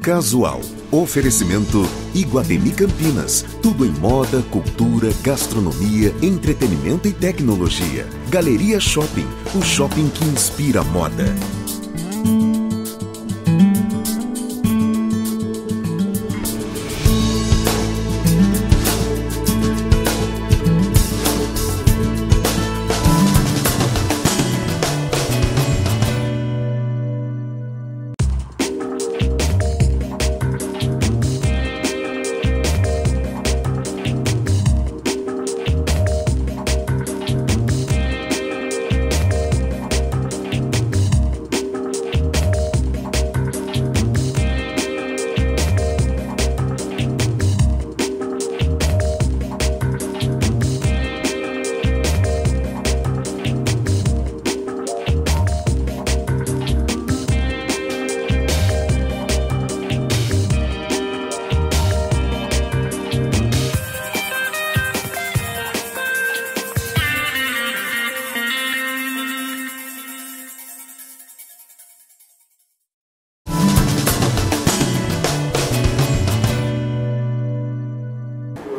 Casual. Oferecimento Iguatemi Campinas. Tudo em moda, cultura, gastronomia, entretenimento e tecnologia. Galeria Shopping. O shopping que inspira a moda.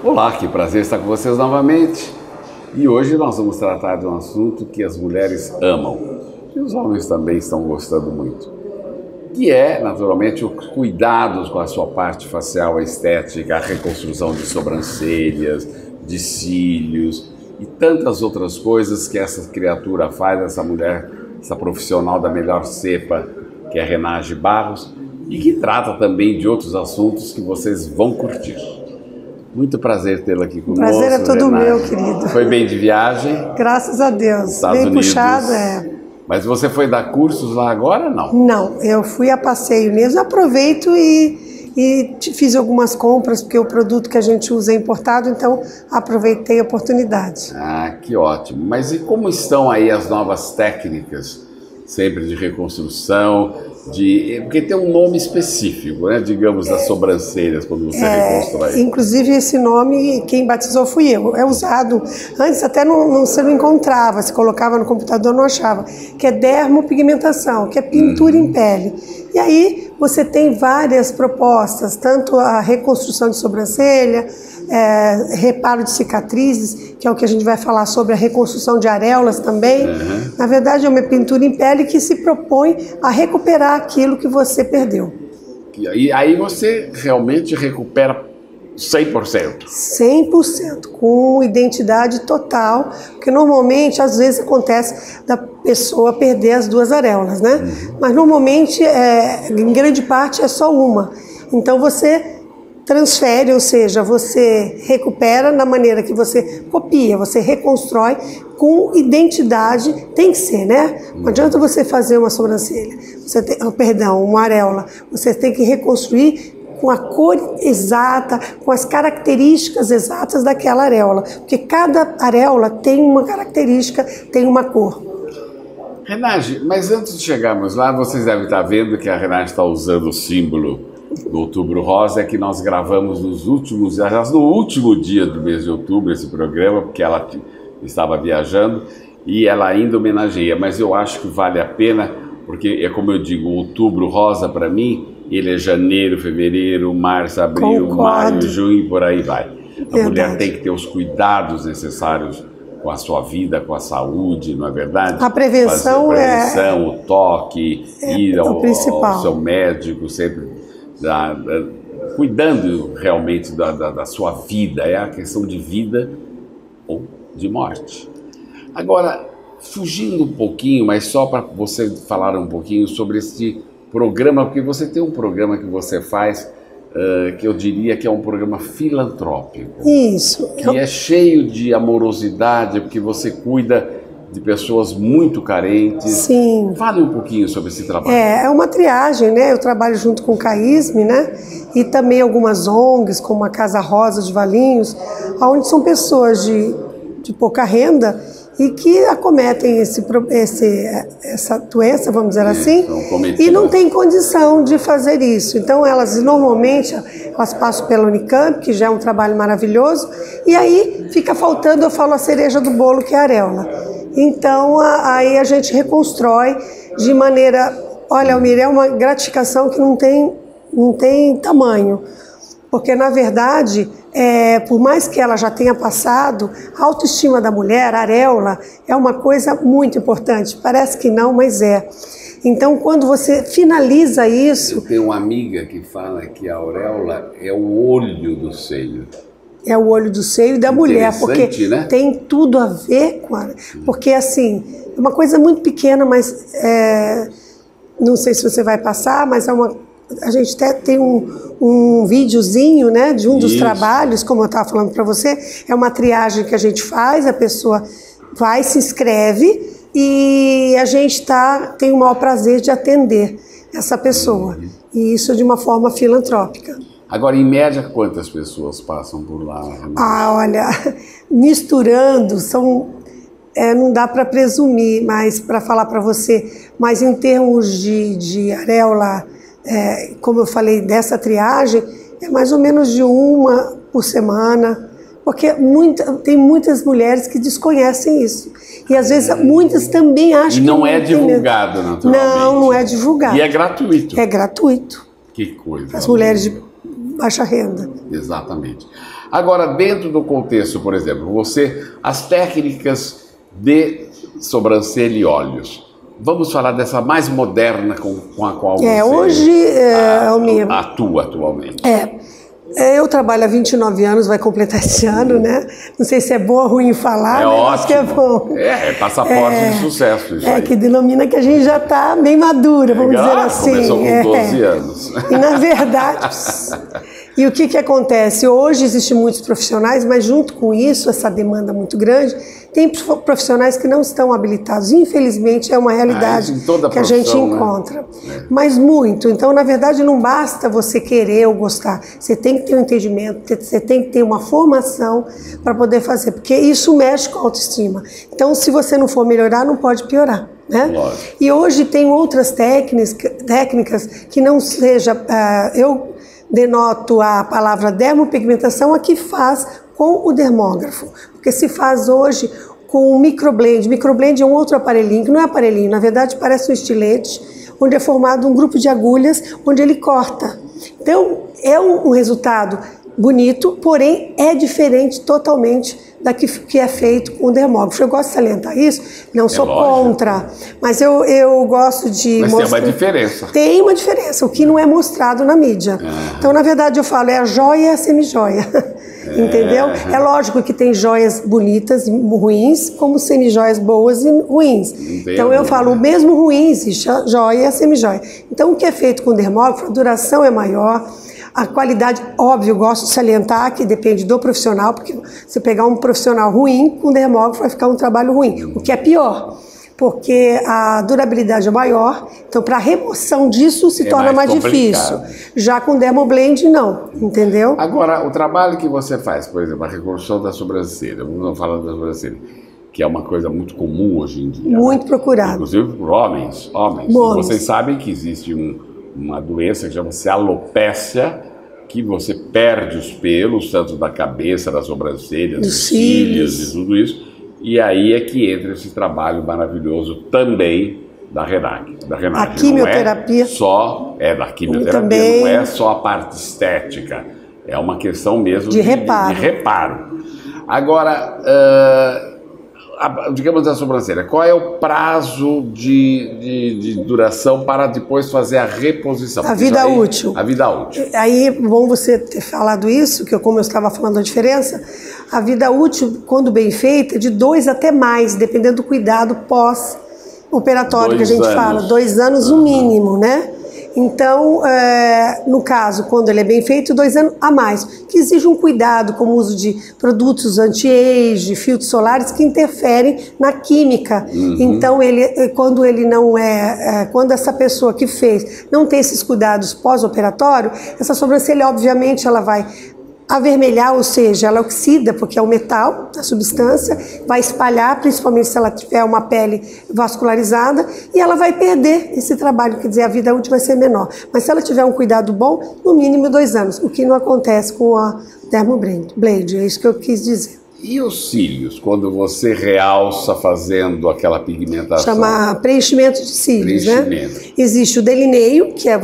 Olá, que prazer estar com vocês novamente. E hoje nós vamos tratar de um assunto que as mulheres amam e os homens também estão gostando muito, que é, naturalmente, os cuidados com a sua parte facial, a estética, a reconstrução de sobrancelhas, de cílios e tantas outras coisas que essa criatura faz, essa mulher, essa profissional da melhor cepa, que é a Renage Barros, e que trata também de outros assuntos que vocês vão curtir. Muito prazer tê-la aqui conosco. Prazer é todo Renage. meu, querido. Foi bem de viagem? Graças a Deus. Estados Bem Unidos. Puxado, é. Mas você foi dar cursos lá agora, não? Não, eu fui a passeio mesmo. Aproveito e fiz algumas compras, porque o produto que a gente usa é importado, então aproveitei a oportunidade. Ah, que ótimo. Mas e como estão aí as novas técnicas, sempre de reconstrução, porque tem um nome específico, né? Digamos, das sobrancelhas, quando você reconstrói. Inclusive esse nome, quem batizou fui eu. É usado, antes até você não encontrava, se colocava no computador não achava, que é dermopigmentação, que é pintura em pele. E aí você tem várias propostas, tanto a reconstrução de sobrancelha, reparo de cicatrizes, que é o que a gente vai falar sobre a reconstrução de areolas também. Na verdade é uma pintura em pele que se propõe a recuperar aquilo que você perdeu. E aí você realmente recupera 100%? 100%, com identidade total, porque normalmente, às vezes, acontece da pessoa perder as duas areolas, né? Mas normalmente, em grande parte, é só uma. Então você transfere, ou seja, você recupera da maneira que você copia, você reconstrói com identidade, tem que ser, né? Não adianta você fazer uma sobrancelha, uma areola, você tem que reconstruir com a cor exata, com as características exatas daquela areola, porque cada areola tem uma característica, tem uma cor. Renage, mas antes de chegarmos lá, vocês devem estar vendo que a Renage está usando o símbolo do Outubro Rosa, que nós gravamos no último dia do mês de outubro esse programa, porque ela estava viajando e ela ainda homenageia, mas eu acho que vale a pena, porque é como eu digo, o Outubro Rosa para mim, ele é janeiro, fevereiro, março, abril, maio, junho, por aí vai. A mulher tem que ter os cuidados necessários com a sua vida, com a saúde, não é verdade? A prevenção o toque, ir ao seu médico, sempre cuidando realmente da sua vida, é a questão de vida ou de morte. Agora, fugindo um pouquinho, mas só para você falar um pouquinho sobre esse programa, porque você tem um programa que você faz, que eu diria que é um programa filantrópico. Isso. Que é cheio de amorosidade, porque você cuida de pessoas muito carentes. Sim. Fale um pouquinho sobre esse trabalho. É uma triagem, né? Eu trabalho junto com o CAISM, né? E também algumas ONGs, como a Casa Rosa de Valinhos, onde são pessoas de pouca renda e que acometem essa doença, vamos dizer assim, e não tem condição de fazer isso. Então elas normalmente passam pela Unicamp, que já é um trabalho maravilhoso, e aí fica faltando, eu falo, a cereja do bolo, que é a areola. Então aí a gente reconstrói de maneira, olha, Almir, é uma gratificação que não tem não tem tamanho. Porque, na verdade, por mais que ela já tenha passado, a autoestima da mulher, a areola, é uma coisa muito importante. Parece que não, mas é. Então, quando você finaliza isso... Eu tenho uma amiga que fala que a auréola é o olho do seio. É o olho do seio da mulher, porque né? Tem tudo a ver com a... Porque, assim, é uma coisa muito pequena, mas não sei se você vai passar, mas a gente até tem um videozinho, né, de um dos trabalhos, como eu estava falando para você, é uma triagem que a gente faz, a pessoa vai, se inscreve e a gente tem o maior prazer de atender essa pessoa. E isso de uma forma filantrópica. Agora, em média, quantas pessoas passam por lá? Olha, misturando, não dá para presumir, mas para falar para você, mas em termos de areola, como eu falei, dessa triagem, é mais ou menos de uma por semana, porque tem muitas mulheres que desconhecem isso. E às vezes muitas também acham que não é divulgado, naturalmente. Não é divulgado. E é gratuito. É gratuito. Que coisa. As mulheres de baixa renda. Exatamente. Agora, dentro do contexto, por exemplo, as técnicas de sobrancelha e olhos. Vamos falar dessa mais moderna com a qual você hoje, atua atualmente. Eu trabalho há 29 anos, vai completar esse ano, né? Não sei se é bom ou ruim falar, mas ótimo. Acho que é bom. É passaporte de sucesso isso aí. Que denomina que a gente já está bem madura, vamos dizer assim. Começou com 12 anos. E na verdade... E o que acontece? Hoje existem muitos profissionais, mas junto com isso, essa demanda muito grande, tem profissionais que não estão habilitados. Infelizmente, é uma realidade que a gente encontra. Né? Mas muito. Então, na verdade, não basta você querer ou gostar. Você tem que ter um entendimento, você tem que ter uma formação para poder fazer, porque isso mexe com a autoestima. Então, se você não for melhorar, não pode piorar. Né? E hoje tem outras técnicas que não seja... eu denoto a palavra dermopigmentação, a que faz com o dermógrafo. Porque se faz hoje com o microblend. Microblend é um outro aparelhinho, que não é aparelhinho, na verdade parece um estilete, onde é formado um grupo de agulhas, onde ele corta. Então, é um resultado bonito, porém é diferente totalmente que é feito com o dermógrafo. Eu gosto de salientar isso, não sou contra, mas eu gosto de mostrar... Mas tem uma diferença. Tem uma diferença, o que não é mostrado na mídia. Então, na verdade, eu falo, é a joia e a semijoia. Entendeu? É lógico que tem joias bonitas e ruins, como semijoias boas e ruins. Então, eu falo, o mesmo ruim existe, a joia e a semijoia. Então, o que é feito com o dermógrafo, a duração é maior. A qualidade, óbvio, eu gosto de salientar que depende do profissional, porque se pegar um profissional ruim, com dermógrafo vai ficar um trabalho ruim, o que é pior, porque a durabilidade é maior, então para a remoção disso se torna mais difícil. Já com dermoblend, não, entendeu? Agora, o trabalho que você faz, por exemplo, a reconstrução da sobrancelha, vamos falar da sobrancelha, que é uma coisa muito comum hoje em dia. Muito procurada. Inclusive por homens. Vocês sabem que existe uma doença que chama-se alopécia, que você perde os pelos, tanto da cabeça, da sobrancelha, dos cílios e tudo isso. E aí é que entra esse trabalho maravilhoso também da Renac. A quimioterapia. Da quimioterapia, também. Não é só a parte estética, é uma questão mesmo de reparo. Agora, digamos a sobrancelha, qual é o prazo de duração para depois fazer a reposição? A vida útil. A vida útil. Aí, bom você ter falado isso, que como eu estava falando a diferença, a vida útil, quando bem feita, é de 2 até mais, dependendo do cuidado pós-operatório que a gente fala, 2 anos no mínimo, né? Então, no caso, quando ele é bem feito, 2 anos a mais, que exige um cuidado com o uso de produtos anti-age, filtros solares que interferem na química. Então, quando ele não quando essa pessoa que fez não tem esses cuidados pós-operatório, essa sobrancelha, obviamente, ela vai avermelhar, ou seja, ela oxida, porque é o metal, a substância, vai espalhar, principalmente se ela tiver uma pele vascularizada, e ela vai perder esse trabalho, quer dizer, a vida útil vai ser menor. Mas se ela tiver um cuidado bom, no mínimo 2 anos, o que não acontece com a dermoblend, é isso que eu quis dizer. E os cílios, quando você realça fazendo aquela pigmentação? Chama preenchimento de cílios, né? Existe o delineio, que é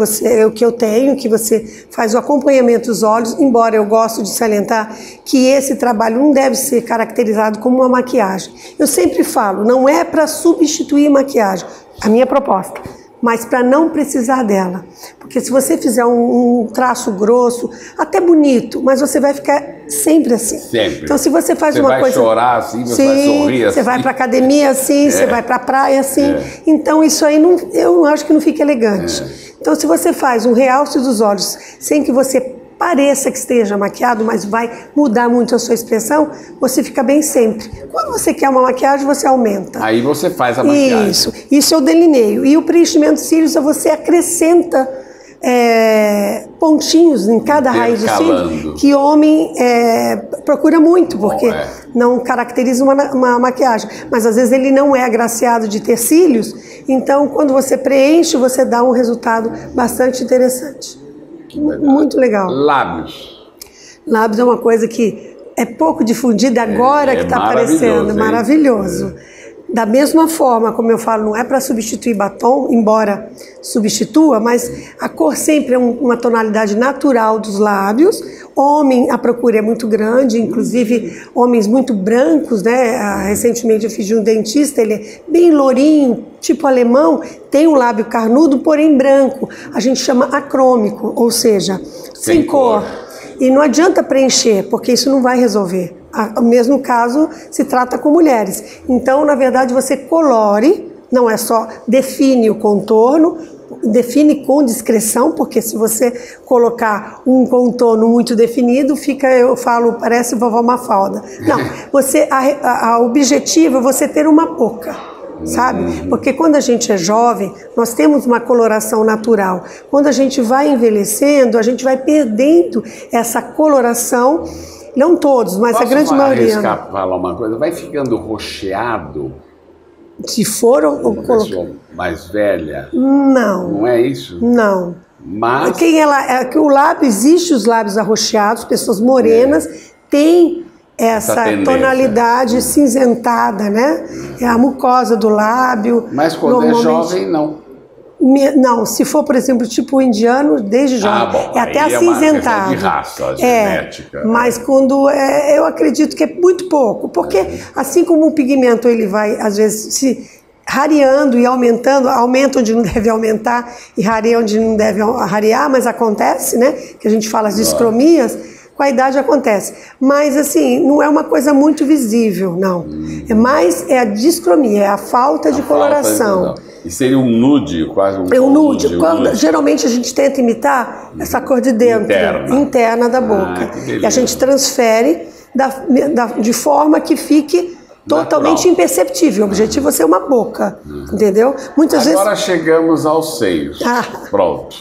o que eu tenho, que você faz o acompanhamento dos olhos, embora eu gosto de salientar que esse trabalho não deve ser caracterizado como uma maquiagem. Eu sempre falo, não é para substituir maquiagem, a minha proposta, mas para não precisar dela. Porque se você fizer um traço grosso, até bonito, mas você vai ficar sempre assim. Sempre. Então se você faz uma coisa... Você vai chorar assim, você vai sorrir assim. Você vai para academia assim, você vai para a praia assim. Então isso aí eu acho que não fica elegante. Então se você faz um realce dos olhos sem que você pareça que esteja maquiado, mas vai mudar muito a sua expressão, você fica bem sempre. Quando você quer uma maquiagem, você aumenta. Aí você faz a maquiagem. Isso é o delineio. E o preenchimento de cílios, você acrescenta pontinhos em cada raiz de cílio, que homem procura muito, porque não caracteriza uma maquiagem. Mas às vezes ele não é agraciado de ter cílios, então quando você preenche, você dá um resultado bastante interessante. Muito legal. Lábios. Lábios é uma coisa que é pouco difundida agora que está aparecendo. Maravilhoso. Da mesma forma, como eu falo, não é para substituir batom, embora substitua, mas a cor sempre é uma tonalidade natural dos lábios. Homem, a procura é muito grande, inclusive homens muito brancos, né? Recentemente eu fiz de um dentista, ele é bem lourinho, tipo alemão, tem um lábio carnudo, porém branco. A gente chama acrômico, ou seja, sem cor. E não adianta preencher, porque isso não vai resolver. O mesmo caso se trata com mulheres. Então, na verdade, você colore, não é só define o contorno, define com discrição, porque se você colocar um contorno muito definido, fica, eu falo, parece vovó Mafalda. Não, o objetivo é você ter uma boca, sabe? Porque quando a gente é jovem, nós temos uma coloração natural. Quando a gente vai envelhecendo, a gente vai perdendo essa coloração. Não todos, mas a grande maioria. Posso arriscar falar uma coisa? Vai ficando roxeado? Se for uma pessoa mais velha? Não. Não é isso? Não. Mas... que o lábio, existe os lábios arroxeados, pessoas morenas têm essa tonalidade cinzentada, né? É a mucosa do lábio. Mas quando é jovem, não. Não, se for, por exemplo, tipo o indiano, desde jovem, bom, é até acinzentado. É uma questão de raça, genética. Mas quando eu acredito que é muito pouco, porque assim como o pigmento ele vai, às vezes, se rareando e aumentando, aumenta onde não deve aumentar e rareia onde não deve rarear, mas acontece, né? Que a gente fala as discromias, com a idade acontece. Mas assim, não é uma coisa muito visível, não. É a discromia, é a falta de coloração. E seria um nude, quase um nude. Geralmente a gente tenta imitar essa cor de dentro, interna da boca. E a gente transfere de forma que fique totalmente imperceptível. O objetivo é ser uma boca, entendeu? Muitas agora vezes... chegamos aos seios. Pronto.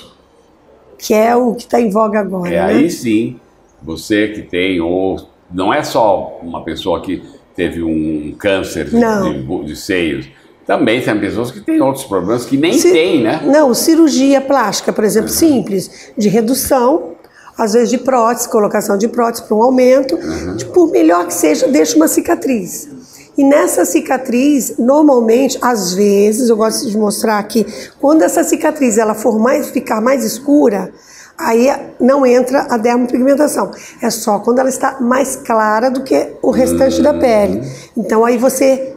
Que é o que está em voga agora, né? Aí sim, você que tem, ou não é só uma pessoa que teve um câncer de seios, também tem pessoas que têm outros problemas que nem têm, né? Não, cirurgia plástica, por exemplo, simples, de redução, às vezes de prótese, colocação de prótese para um aumento, por melhor que seja, deixa uma cicatriz. E nessa cicatriz, normalmente, às vezes, eu gosto de mostrar aqui, quando essa cicatriz ela ficar mais escura, aí não entra a dermopigmentação. É só quando ela está mais clara do que o restante da pele. Então aí você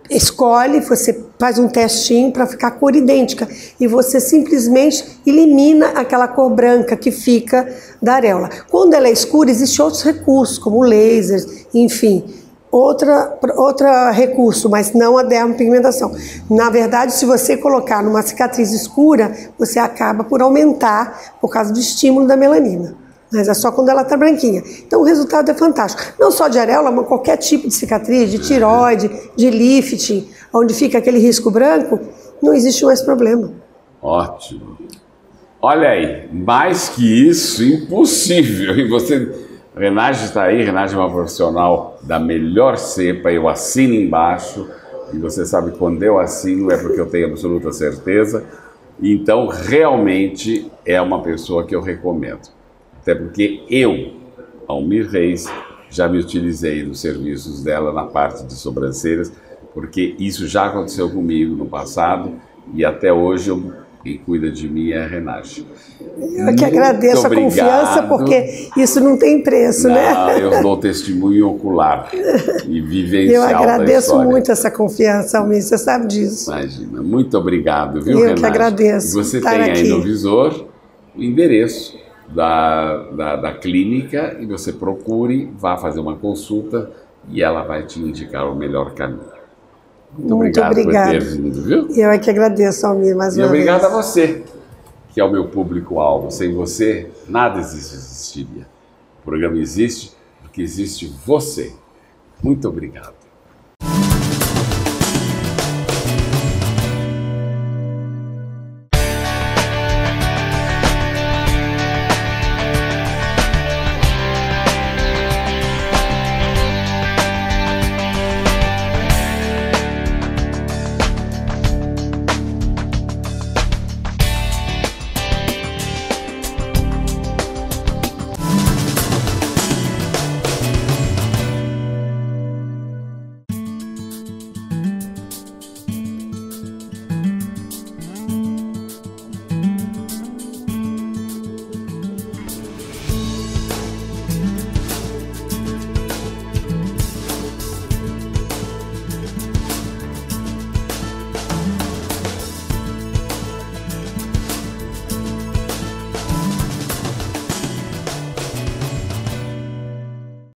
escolhe, você faz um testinho para ficar cor idêntica e você simplesmente elimina aquela cor branca que fica da areola. Quando ela é escura, existem outros recursos, como lasers, enfim, outro recurso, mas não a dermopigmentação. Na verdade, se você colocar numa cicatriz escura, você acaba por aumentar por causa do estímulo da melanina. Mas é só quando ela está branquinha. Então o resultado é fantástico. Não só de areola, mas qualquer tipo de cicatriz, de tireoide, de lifting, onde fica aquele risco branco, não existe mais problema. Ótimo. Olha aí, mais que isso, impossível. E você, Renage está aí, Renage é uma profissional da melhor cepa, eu assino embaixo, e você sabe que quando eu assino é porque eu tenho absoluta certeza. Então, realmente é uma pessoa que eu recomendo. Até porque eu, Almir Reis, já me utilizei dos serviços dela na parte de sobrancelhas, porque isso já aconteceu comigo no passado e até hoje quem cuida de mim é a Renate. Eu que agradeço a confiança, porque isso não tem preço, né? Eu dou testemunho ocular e vivencial da história. Eu agradeço muito essa confiança, Almir, você sabe disso. Imagina, muito obrigado, viu, Renate? Eu que agradeço. E você tem aí no visor o endereço da clínica e você procure, vá fazer uma consulta e ela vai te indicar o melhor caminho. Muito obrigado por ter vindo, viu? Eu é que agradeço, Almir, mais uma vez. E obrigado a você, que é o meu público-alvo. Sem você, nada existiria. O programa existe porque existe você. Muito obrigado.